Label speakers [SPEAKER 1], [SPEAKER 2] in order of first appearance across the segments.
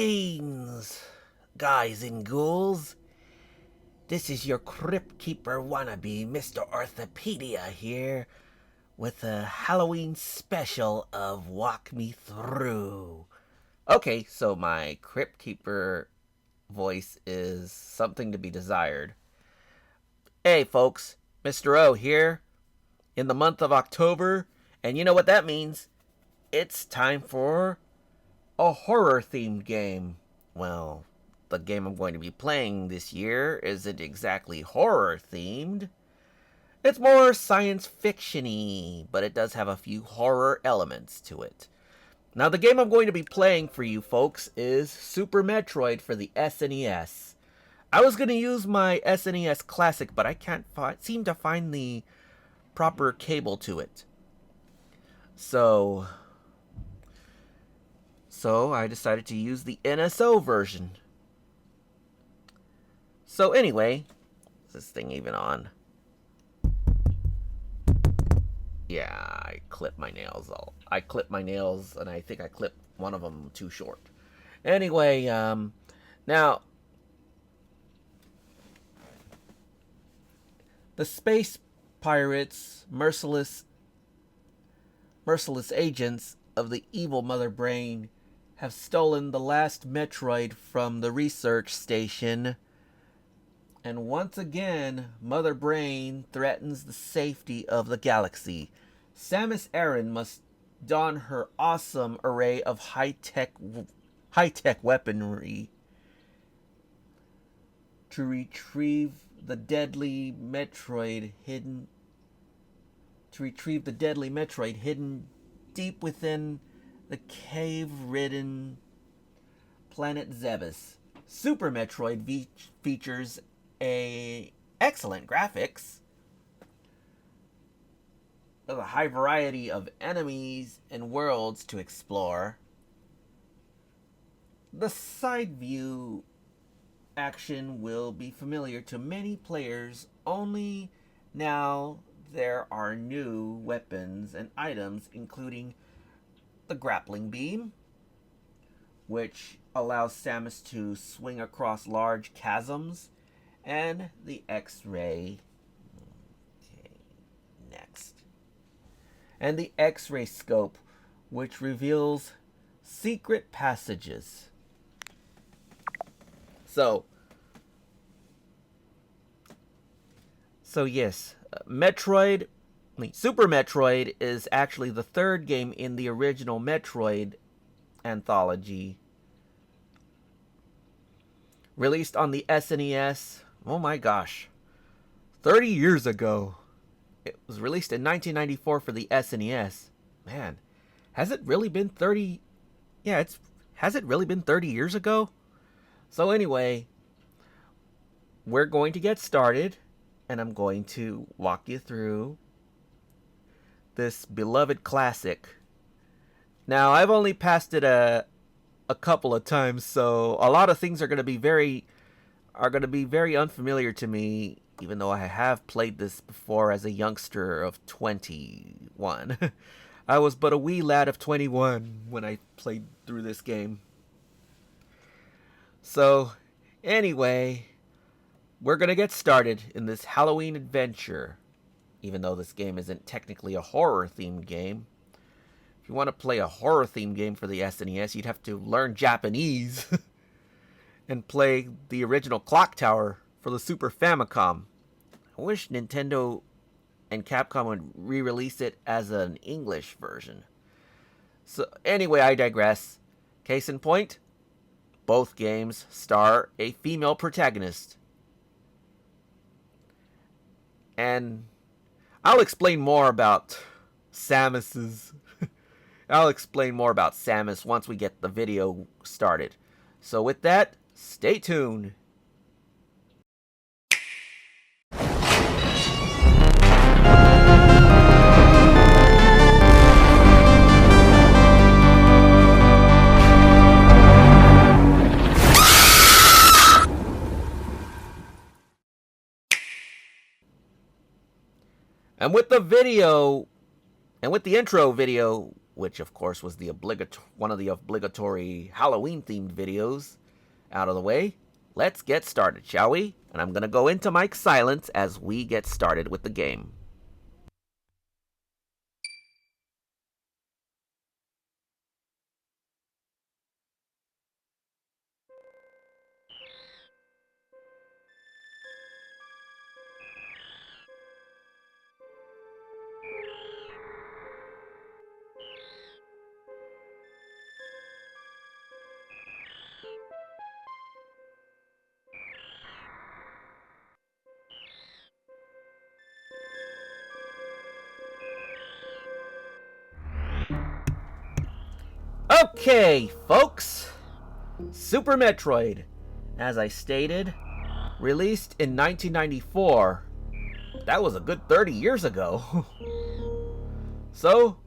[SPEAKER 1] Greetings, guys and ghouls. This is your Crypt Keeper wannabe, Mr. Orthopedia here, with a Halloween special of Walk Me Through. Okay, so my Crypt Keeper voice is something to be desired. Hey folks, Mr. O here, in the month of October, and you know what that means? It's time for a horror-themed game. Well, the game I'm going to be playing this year isn't exactly horror-themed. It's more science fiction-y, but it does have a few horror elements to it. Now, the game I'm going to be playing for you folks is Super Metroid for the SNES. I was going to use my SNES Classic, but I can't seem to find the proper cable to it. So I decided to use the NSO version. So anyway, is this thing even on? Yeah, I clipped my nails. I clipped my nails, and I think I clipped one of them too short. Anyway, now the space pirates, merciless agents of the evil Mother Brain, have stolen the last Metroid from the research station, and once again, Mother Brain threatens the safety of the galaxy. Samus Aran must don her awesome array of high-tech weaponry to retrieve the deadly Metroid hidden deep within the cave-ridden planet Zebes. Super Metroid features excellent graphics with a high variety of enemies and worlds to explore. The side view action will be familiar to many players, only now there are new weapons and items, including the grappling beam, which allows Samus to swing across large chasms, and the X-ray. Okay, next. And the X-ray scope, which reveals secret passages. So yes, Super Metroid is actually the third game in the original Metroid anthology. Released on the SNES, oh my gosh, 30 years ago. It was released in 1994 for the SNES. Man, has it really been 30? Yeah, has it really been 30 years ago? So anyway, we're going to get started, and I'm going to walk you through this beloved classic. Now, I've only passed it a couple of times, so a lot of things are going to be very unfamiliar to me, even though I have played this before as a youngster of 21. I was but a wee lad of 21 when I played through this game. So, anyway, we're going to get started in this Halloween adventure, even though this game isn't technically a horror-themed game. If you want to play a horror-themed game for the SNES, you'd have to learn Japanese and play the original Clock Tower for the Super Famicom. I wish Nintendo and Capcom would re-release it as an English version. So anyway, I digress. Case in point, both games star a female protagonist. And I'll explain more about Samus once we get the video started. So with that, stay tuned. And with the intro video, which of course was the one of the obligatory Halloween-themed videos, out of the way, let's get started, shall we? And I'm going to go into mic silence as we get started with the game. Okay, folks, Super Metroid, as I stated, released in 1994. That was a good 30 years ago. So,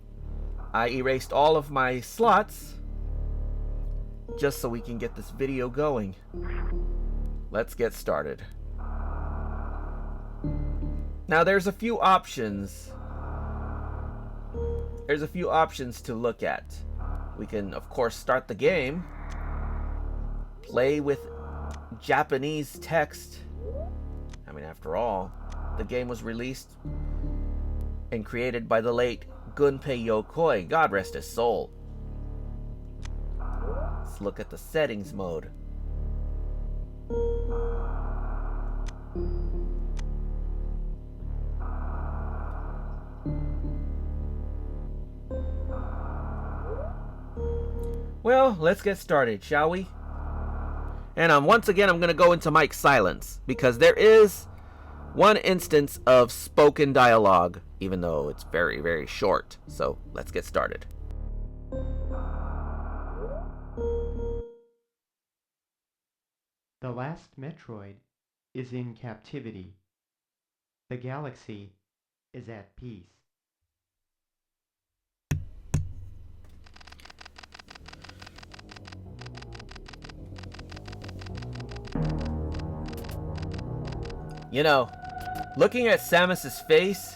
[SPEAKER 1] I erased all of my slots just so we can get this video going. Let's get started. Now, there's a few options. There's a few options to look at. We can, of course, start the game, play with Japanese text. I mean, after all, the game was released and created by the late Gunpei Yokoi, God rest his soul. Let's look at the settings mode. Well, let's get started, shall we? And once again, I'm going to go into mic silence, because there is one instance of spoken dialogue, even though it's very, very short. So, let's get started.
[SPEAKER 2] The last Metroid is in captivity. The galaxy is at peace.
[SPEAKER 1] You know, looking at Samus's face,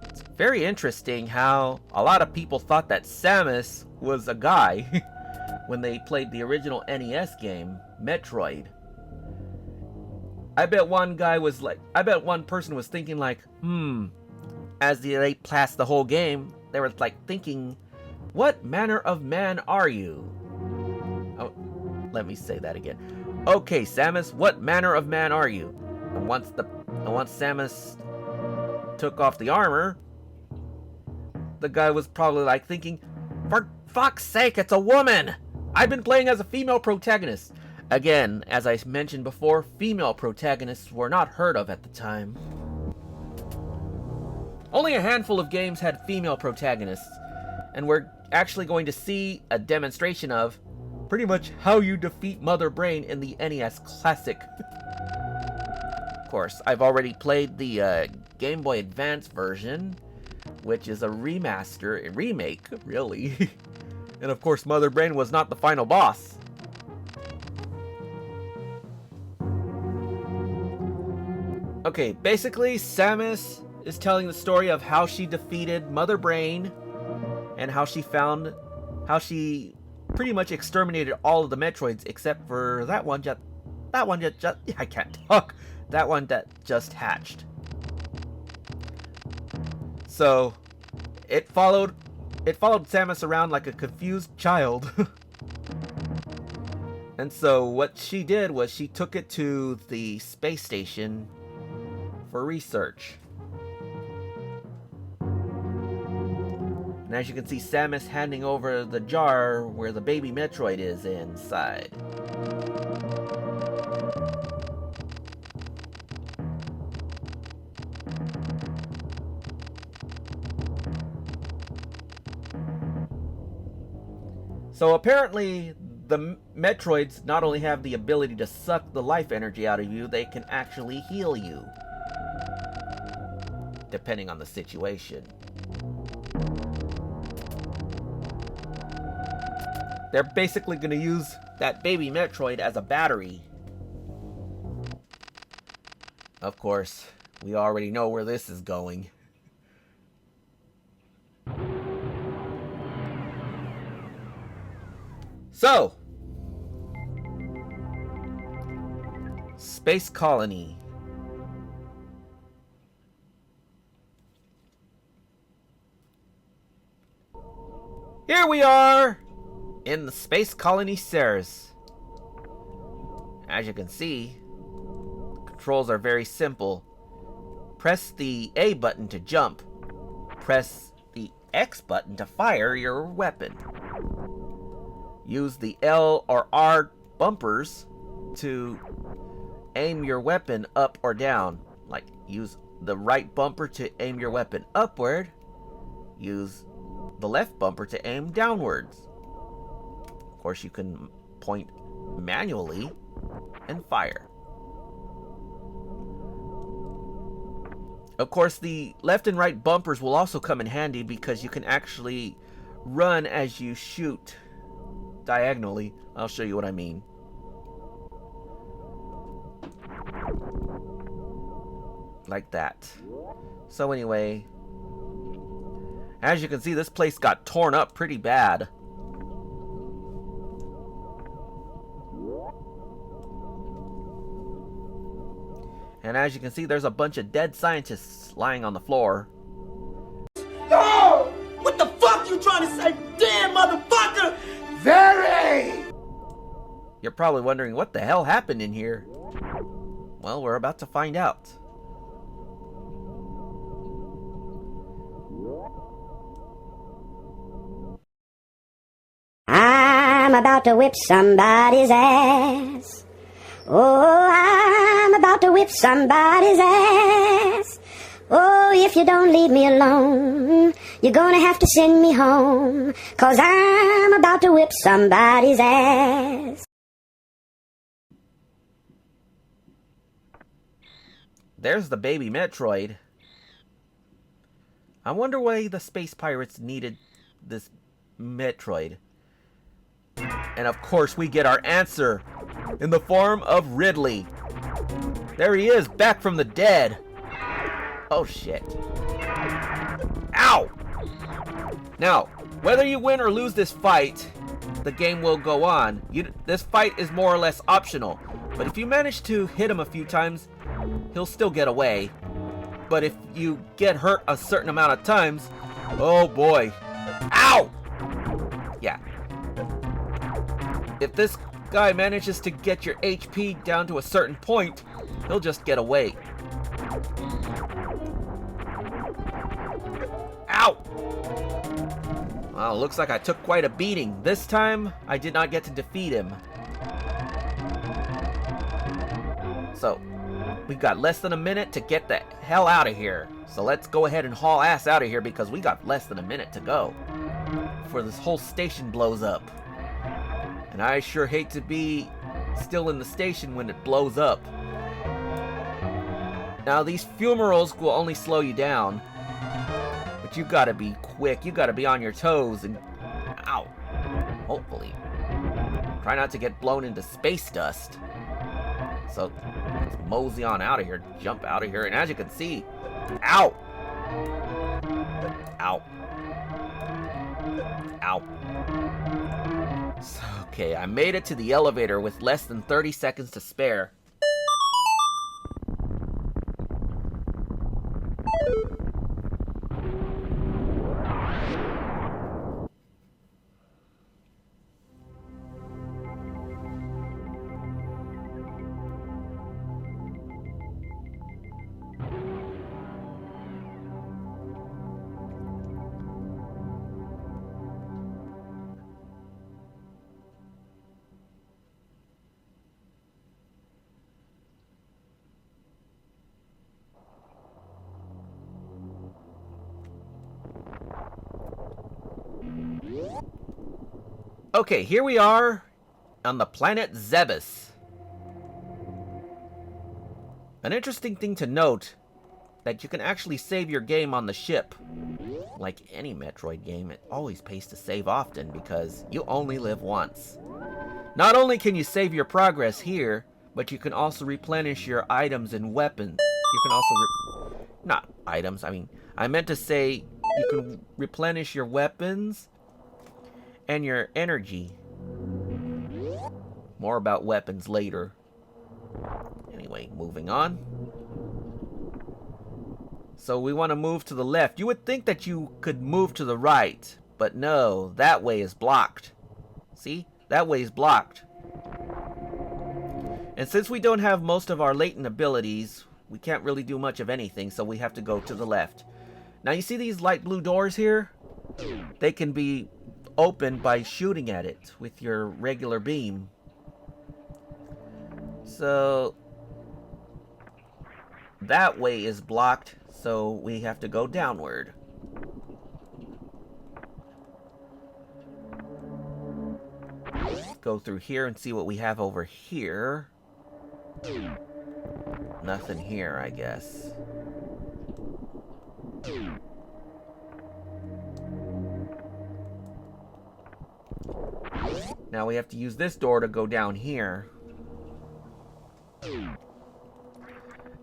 [SPEAKER 1] it's very interesting how a lot of people thought that Samus was a guy when they played the original NES game, Metroid. I bet one person was thinking like, as they passed the whole game, they were like thinking, what manner of man are you? Oh, let me say that again. Okay, Samus, what manner of man are you? And once Samus took off the armor, the guy was probably like thinking, for fuck's sake, it's a woman! I've been playing as a female protagonist. Again, as I mentioned before, female protagonists were not heard of at the time. Only a handful of games had female protagonists, and we're actually going to see a demonstration of pretty much how you defeat Mother Brain in the NES Classic. Of course, I've already played the Game Boy Advance version, which is a remake, really. And of course, Mother Brain was not the final boss. Okay, basically, Samus is telling the story of how she defeated Mother Brain and how she pretty much exterminated all of the Metroids except for that one that just hatched. So it followed Samus around like a confused child. And so what she did was she took it to the space station for research. And as you can see, Samus handing over the jar where the baby Metroid is inside. So apparently, the Metroids not only have the ability to suck the life energy out of you, they can actually heal you, depending on the situation. They're basically going to use that baby Metroid as a battery. Of course, we already know where this is going. So, Space Colony. Here we are in the Space Colony Ceres. As you can see, the controls are very simple. Press the A button to jump. Press the X button to fire your weapon. Use the L or R bumpers to aim your weapon up or down. Like, use the right bumper to aim your weapon upward. Use the left bumper to aim downwards. Of course, you can point manually and fire. Of course, the left and right bumpers will also come in handy because you can actually run as you shoot diagonally. I'll show you what I mean. Like that. So anyway, as you can see, this place got torn up pretty bad. And as you can see, there's a bunch of dead scientists lying on the floor.
[SPEAKER 3] No! What the fuck you trying to say? Damn, motherfucker! Very!
[SPEAKER 1] You're probably wondering what the hell happened in here. Well, we're about to find out.
[SPEAKER 4] I'm about to whip somebody's ass. Oh, I'm about to whip somebody's ass. Oh, if you don't leave me alone, you're gonna have to send me home, 'cause I'm about to whip somebody's ass.
[SPEAKER 1] There's the baby Metroid. I wonder why the space pirates needed this Metroid. And of course we get our answer in the form of Ridley. There he is, back from the dead. Oh shit. Ow! Now, whether you win or lose this fight, the game will go on. This fight is more or less optional. But if you manage to hit him a few times, he'll still get away. But if you get hurt a certain amount of times, oh boy. Ow! Yeah. If this guy manages to get your HP down to a certain point, he'll just get away. Ow! Well, looks like I took quite a beating. This time, I did not get to defeat him. So, we've got less than a minute to get the hell out of here. So let's go ahead and haul ass out of here because we got less than a minute to go before this whole station blows up. And I sure hate to be still in the station when it blows up. Now, these fumaroles will only slow you down. But you gotta be quick. You gotta be on your toes and... Ow. Hopefully. Try not to get blown into space dust. So, let's mosey on out of here. Jump out of here. And as you can see... Ow! Ow. Ow. So, okay, I made it to the elevator with less than 30 seconds to spare. Okay, here we are on the planet Zebes. An interesting thing to note, that you can actually save your game on the ship. Like any Metroid game, it always pays to save often because you only live once. Not only can you save your progress here, but you can also replenish your items and weapons. You can also... not items, I meant to say you can replenish your weapons and your energy. More about weapons later. Anyway, moving on. So we want to move to the left. You would think that you could move to the right, but no, that way is blocked. See? That way is blocked. And since we don't have most of our latent abilities, we can't really do much of anything, so we have to go to the left. Now you see these light blue doors here? They can be opened by shooting at it with your regular beam. So that way is blocked, so we have to go downward. Let's go through here and see what we have over here. Nothing here, I guess. Now we have to use this door to go down here.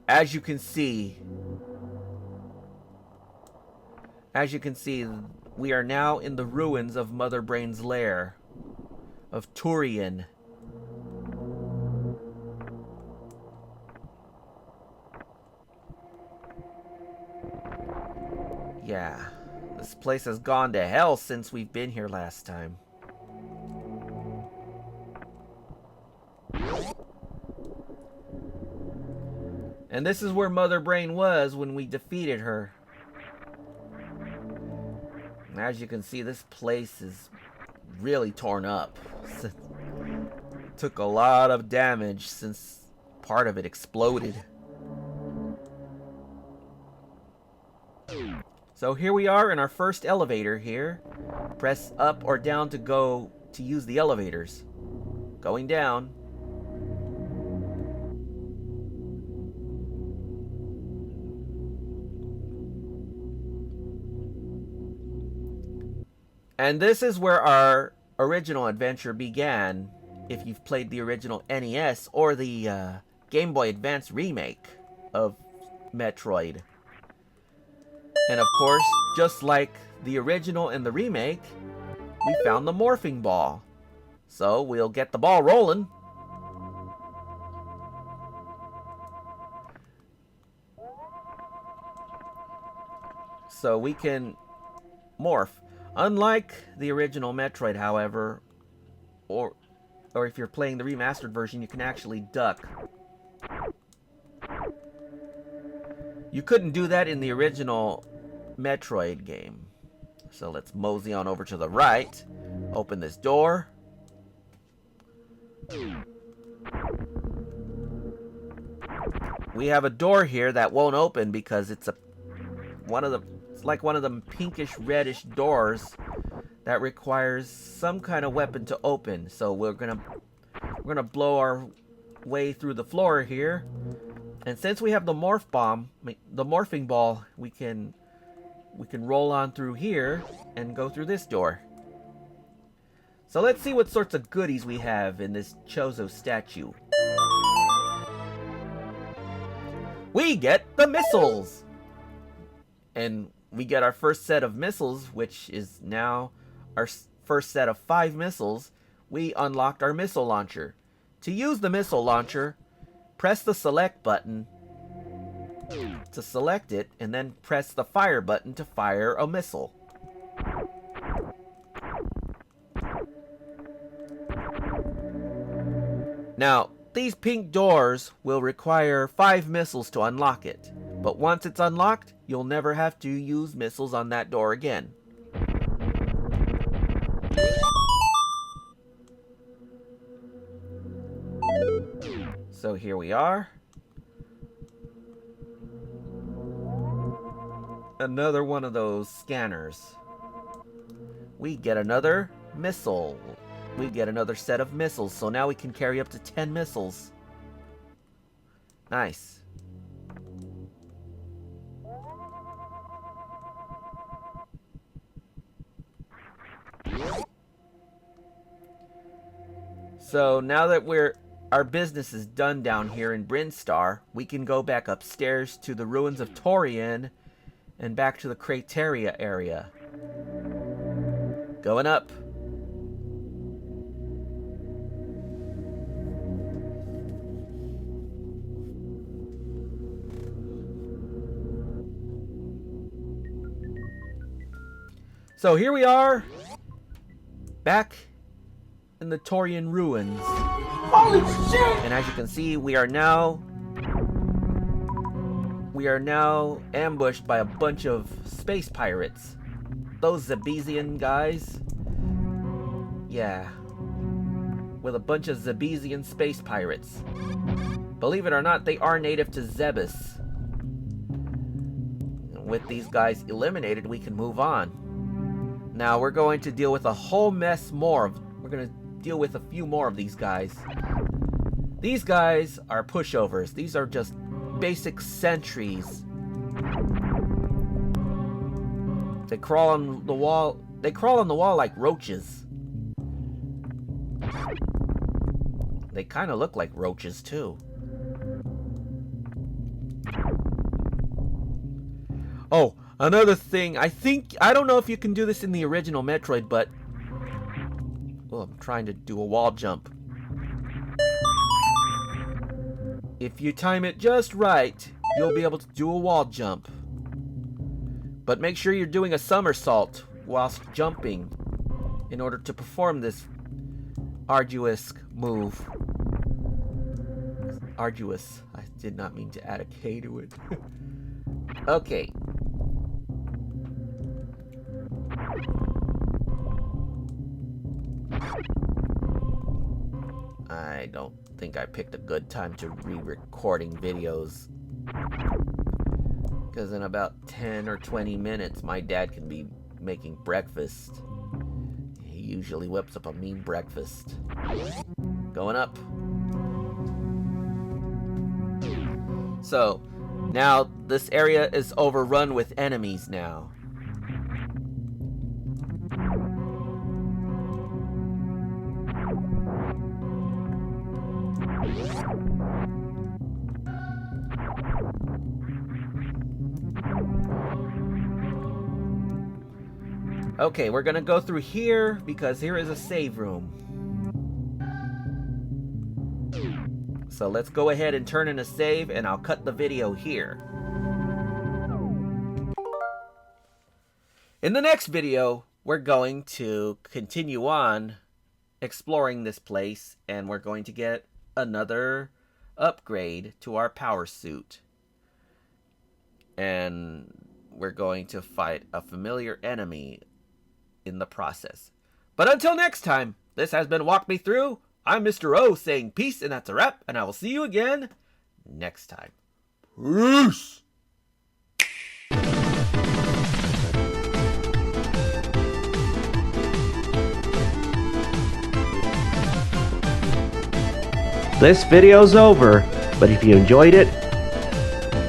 [SPEAKER 1] As you can see, we are now in the ruins of Mother Brain's lair, of Turian. Yeah, this place has gone to hell since we've been here last time. And this is where Mother Brain was when we defeated her. And as you can see, this place is really torn up. Took a lot of damage since part of it exploded. So here we are in our first elevator here. Press up or down to go to use the elevators. Going down. And this is where our original adventure began, if you've played the original NES or the Game Boy Advance remake of Metroid. And of course, just like the original and the remake, we found the morphing ball. So we'll get the ball rolling. So we can morph. Unlike the original Metroid, however, or if you're playing the remastered version, you can actually duck. You couldn't do that in the original Metroid game. So let's mosey on over to the right. Open this door. We have a door here that won't open because it's like one of the pinkish reddish doors that requires some kind of weapon to open. So we're gonna blow our way through the floor here. And since we have the morphing ball, we can roll on through here and go through this door. So let's see what sorts of goodies we have in this Chozo statue. We get the missiles! And we get our first set of missiles, which is now our first set of 5 missiles. We unlocked our missile launcher. To use the missile launcher, press the select button to select it, and then press the fire button to fire a missile. Now, these pink doors will require 5 missiles to unlock it. But once it's unlocked, you'll never have to use missiles on that door again. So here we are. Another one of those scanners. We get another missile. We get another set of missiles, so now we can carry up to 10 missiles. Nice. So now that our business is done down here in Brinstar, we can go back upstairs to the ruins of Torian and back to the Crateria area. Going up. So here we are, back in the Taurian ruins.
[SPEAKER 3] Holy shit!
[SPEAKER 1] And as you can see, we are now ambushed by a bunch of space pirates. Those Zebesian guys. Yeah. With a bunch of Zebesian space pirates. Believe it or not, they are native to Zebes. With these guys eliminated, we can move on. Now we're going to deal with a whole mess more. We're going to deal with a few more of these guys. These guys are pushovers. These are just basic sentries. They crawl on the wall. They crawl on the wall like roaches. They kind of look like roaches too. Oh, another thing. I don't know if you can do this in the original Metroid, but oh, I'm trying to do a wall jump. If you time it just right, you'll be able to do a wall jump. But make sure you're doing a somersault whilst jumping in order to perform this arduous move. Arduous. I did not mean to add a K to it. Okay. I don't think I picked a good time to re-recording videos. Because in about 10 or 20 minutes, my dad can be making breakfast. He usually whips up a mean breakfast. Going up. So, now this area is overrun with enemies now. Okay, we're gonna go through here because here is a save room. So let's go ahead and turn in a save and I'll cut the video here. In the next video, we're going to continue on exploring this place and we're going to get another upgrade to our power suit. And we're going to fight a familiar enemy in the process. But until next time, this has been Walk Me Through. I'm Mr. O saying peace, and that's a wrap, and I will see you again next time. Peace!
[SPEAKER 5] This video's over, but if you enjoyed it,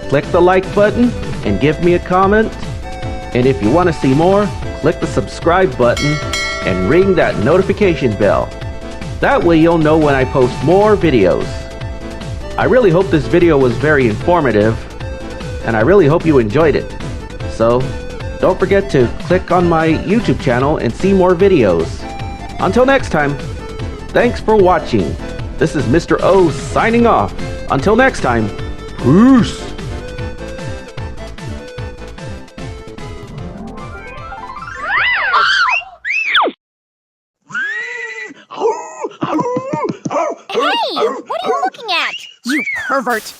[SPEAKER 5] click the like button and give me a comment. And if you want to see more, click the subscribe button and ring that notification bell. That way you'll know when I post more videos. I really hope this video was very informative, and I really hope you enjoyed it. So, don't forget to click on my YouTube channel and see more videos. Until next time, thanks for watching. This is Mr. O signing off. Until next time, peace!
[SPEAKER 6] Hey! What are you looking at, you pervert?